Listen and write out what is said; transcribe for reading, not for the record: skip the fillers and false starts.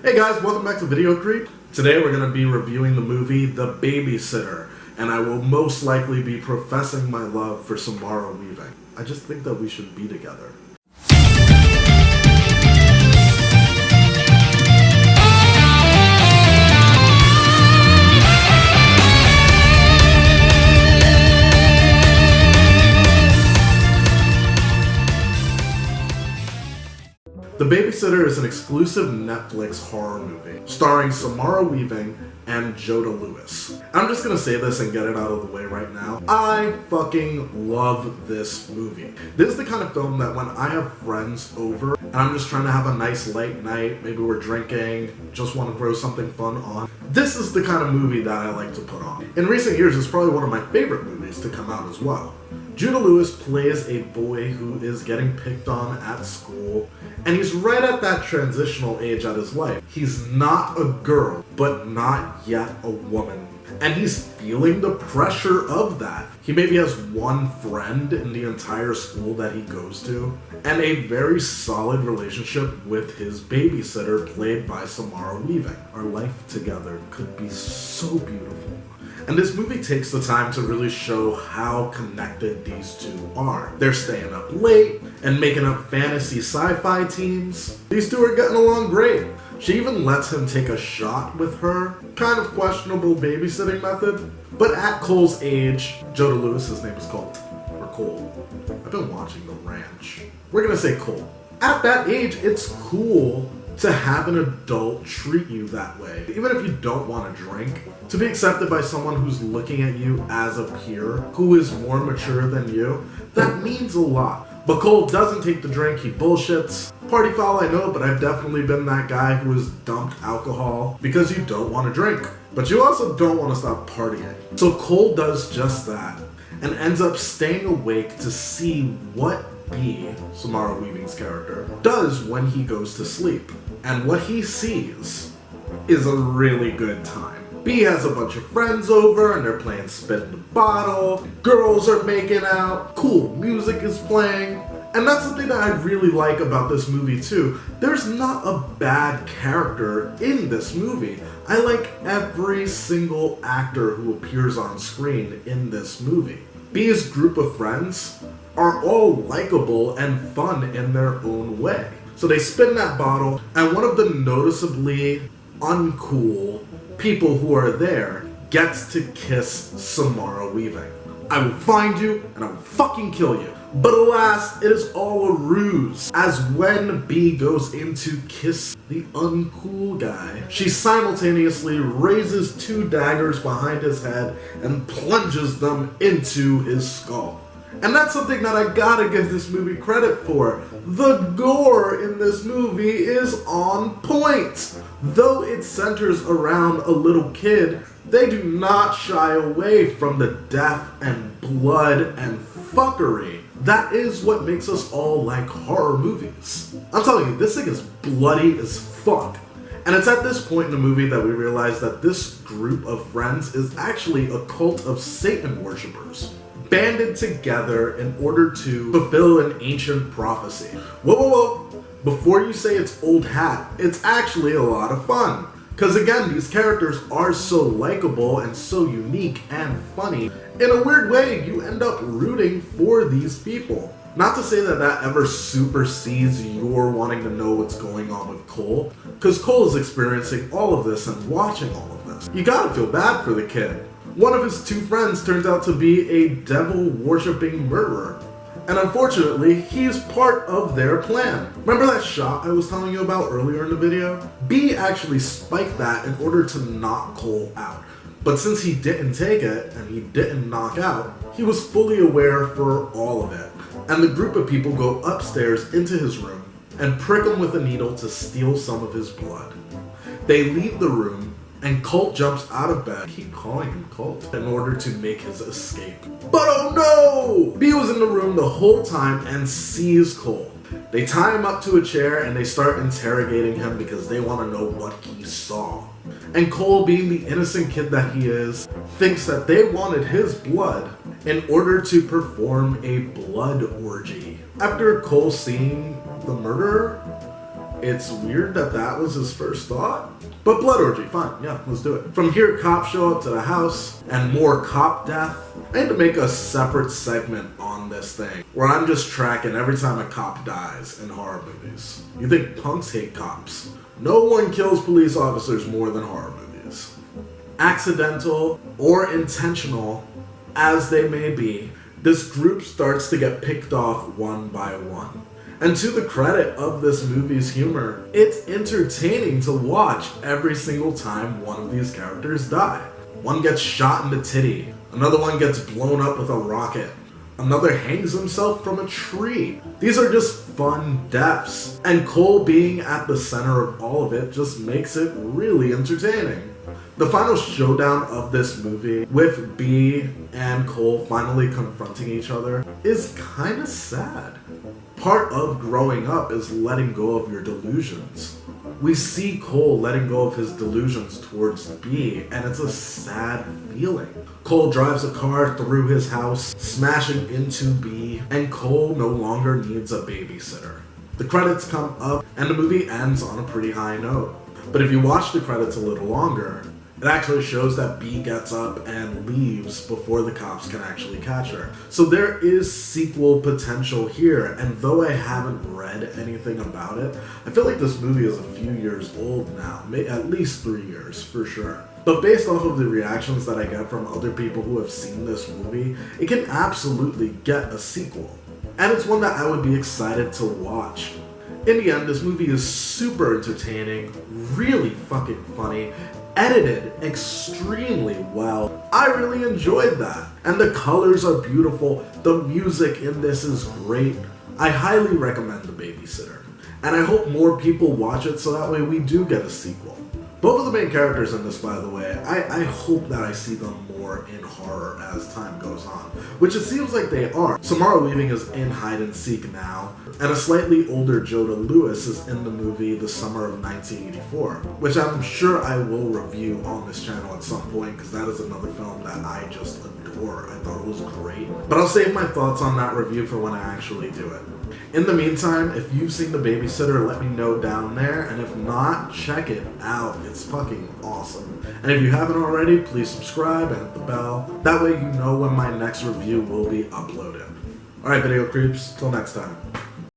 Hey guys, welcome back to Video Creep. Today we're going to be reviewing the movie The Babysitter, and I will most likely be professing my love for Samara Weaving. I just think that we should be together. The Babysitter is an exclusive Netflix horror movie starring Samara Weaving and Joda Lewis. I'm just gonna say this and get it out of the way right now. I fucking love this movie. This is the kind of film that when I have friends over and I'm just trying to have a nice late night, maybe we're drinking, just want to throw something fun on, this is the kind of movie that I like to put on. In recent years, it's probably one of my favorite movies to come out as well. Joda Lewis plays a boy who is getting picked on at school, and he's right at that transitional age at his life. He's not a girl, but not yet a woman. And he's feeling the pressure of that. He maybe has one friend in the entire school that he goes to, and a very solid relationship with his babysitter, played by Samara Weaving. Our life together could be so beautiful. And this movie takes the time to really show how connected these two are. They're staying up late and making up fantasy sci-fi teams. These two are getting along great. She even lets him take a shot with her. Kind of questionable babysitting method. But at Cole's age, Joda Lewis, his name is Cole, or Cole. I've been watching The Ranch. We're gonna say Cole. At that age, it's cool to have an adult treat you that way. Even if you don't want to drink, to be accepted by someone who's looking at you as a peer, who is more mature than you, that means a lot. But Cole doesn't take the drink, he bullshits. Party foul, I know, but I've definitely been that guy who has dumped alcohol because you don't want to drink. But you also don't want to stop partying. So Cole does just that, and ends up staying awake to see what B, Samara Weaving's character, does when he goes to sleep. And what he sees is a really good time. B has a bunch of friends over and they're playing Spin the Bottle, girls are making out, cool music is playing. And that's something that I really like about this movie too. There's not a bad character in this movie. I like every single actor who appears on screen in this movie. B's group of friends are all likable and fun in their own way. So they spin that bottle, and one of the noticeably uncool people who are there gets to kiss Samara Weaving. I will find you and I will fucking kill you. But alas, it is all a ruse, as when B goes in to kiss the uncool guy, she simultaneously raises two daggers behind his head and plunges them into his skull. And that's something that I gotta give this movie credit for. The gore in this movie is on point. Though it centers around a little kid, they do not shy away from the death and blood and fuckery. That is what makes us all like horror movies. I'm telling you, this thing is bloody as fuck. And it's at this point in the movie that we realize that this group of friends is actually a cult of Satan worshippers, banded together in order to fulfill an ancient prophecy. Whoa. Before you say it's old hat, it's actually a lot of fun. Because again, these characters are so likable and so unique and funny. In a weird way, you end up rooting for these people. Not to say that that ever supersedes your wanting to know what's going on with Cole, because Cole is experiencing all of this and watching all of this. You gotta feel bad for the kid. One of his two friends turns out to be a devil-worshipping murderer. And unfortunately, he's part of their plan. Remember that shot I was telling you about earlier in the video? B actually spiked that in order to knock Cole out. But since he didn't take it, and he didn't knock out, he was fully aware for all of it. And the group of people go upstairs into his room and prick him with a needle to steal some of his blood. They leave the room, and Colt jumps out of bed, keep calling him Colt, in order to make his escape. But oh no! B was in the room the whole time and sees Cole. They tie him up to a chair and they start interrogating him because they want to know what he saw. And Cole, being the innocent kid that he is, thinks that they wanted his blood in order to perform a blood orgy. After Cole seeing the murderer, It's weird that that was his first thought. But blood orgy, fine, yeah, let's do it. From here, cops show up to the house, and more cop death. I had to make a separate segment on this thing, where I'm just tracking every time a cop dies in horror movies. You think punks hate cops? No one kills police officers more than horror movies. Accidental or intentional as they may be, this group starts to get picked off one by one. And to the credit of this movie's humor, it's entertaining to watch every single time one of these characters die. One gets shot in the titty, another one gets blown up with a rocket, another hangs himself from a tree. These are just fun deaths, and Cole being at the center of all of it just makes it really entertaining. The final showdown of this movie, with B and Cole finally confronting each other, is kinda sad. Part of growing up is letting go of your delusions. We see Cole letting go of his delusions towards B, and it's a sad feeling. Cole drives a car through his house, smashing into B, and Cole no longer needs a babysitter. The credits come up, and the movie ends on a pretty high note. But if you watch the credits a little longer, it actually shows that B gets up and leaves before the cops can actually catch her. So there is sequel potential here, and though I haven't read anything about it, I feel like this movie is a few years old now, at least 3 years for sure. But based off of the reactions that I get from other people who have seen this movie, it can absolutely get a sequel. And it's one that I would be excited to watch. In the end, this movie is super entertaining, really fucking funny, edited extremely well. I really enjoyed that. And the colors are beautiful. The music in this is great. I highly recommend The Babysitter. And I hope more people watch it so that way we do get a sequel. Both of the main characters in this, by the way, I hope that I see them more in horror as time goes on, which it seems like they are. Samara Weaving is in hide and seek now, and a slightly older Joda Lewis is in the movie The Summer of 1984, which I'm sure I will review on this channel at some point, because that is another film that I just adore. I thought it was great. But I'll save my thoughts on that review for when I actually do it. In the meantime, if you've seen The Babysitter, let me know down there, and if not, check it out. It's fucking awesome. And if you haven't already, please subscribe and hit the bell. That way you know when my next review will be uploaded. Alright, video creeps, till next time.